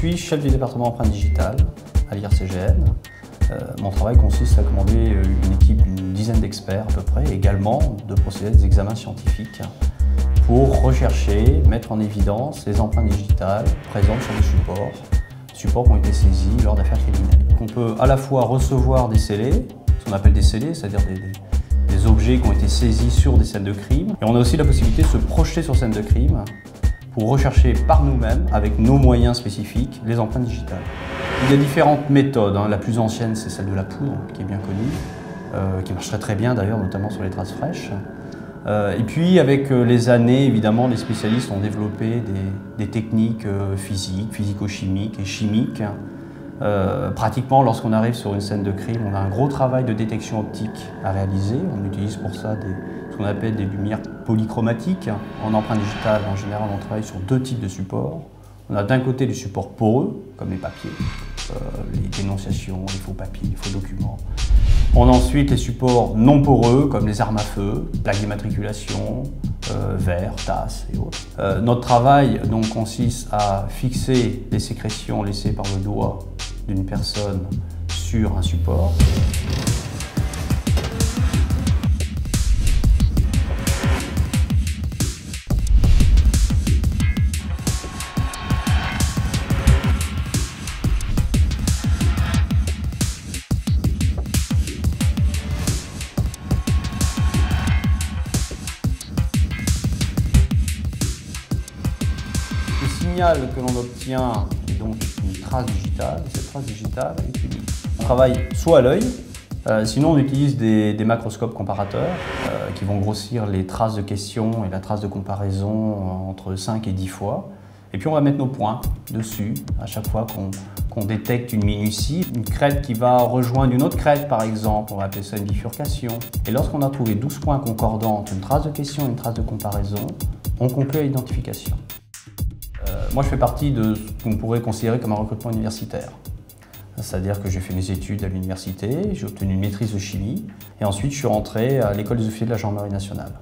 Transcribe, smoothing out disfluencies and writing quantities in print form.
suis chef du département empreinte digitale à l'IRCGN. Mon travail consiste à commander une équipe d'une dizaine d'experts à peu près, et également de procéder à des examens scientifiques pour rechercher, mettre en évidence les empreintes digitales présentes sur des supports qui ont été saisis lors d'affaires criminelles. Donc on peut à la fois recevoir des scellés, ce qu'on appelle des scellés, c'est-à-dire des objets qui ont été saisis sur des scènes de crime, et on a aussi la possibilité de se projeter sur scène de crime pour rechercher par nous-mêmes, avec nos moyens spécifiques, les empreintes digitales. Il y a différentes méthodes. La plus ancienne, c'est celle de la poudre, qui est bien connue, qui marcherait très bien d'ailleurs, notamment sur les traces fraîches. Et puis, avec les années, évidemment, les spécialistes ont développé des techniques physiques, physico-chimiques et chimiques. Pratiquement, lorsqu'on arrive sur une scène de crime, on a un gros travail de détection optique à réaliser. On utilise pour ça ce qu'on appelle des lumières polychromatiques. En empreinte digitale, en général, on travaille sur deux types de supports. On a d'un côté les supports poreux, comme les papiers, les dénonciations, les faux papiers, les faux documents. On a ensuite les supports non poreux, comme les armes à feu, plaques d'immatriculation, verres, tasses et autres. Notre travail donc consiste à fixer les sécrétions laissées par le doigt d'une personne sur un support. Le signal que l'on obtient est donc une trace digitale, et cette trace digitale est unique. On travaille soit à l'œil, sinon on utilise des macroscopes comparateurs qui vont grossir les traces de questions et la trace de comparaison entre 5 et 10 fois. Et puis on va mettre nos points dessus à chaque fois qu'on détecte une minutie. Une crête qui va rejoindre une autre crête par exemple, on va appeler ça une bifurcation. Et lorsqu'on a trouvé 12 points concordants entre une trace de question et une trace de comparaison, on conclut à l'identification. Moi, je fais partie de ce qu'on pourrait considérer comme un recrutement universitaire. C'est-à-dire que j'ai fait mes études à l'université, j'ai obtenu une maîtrise de chimie, et ensuite je suis rentré à l'école des officiers de la gendarmerie nationale.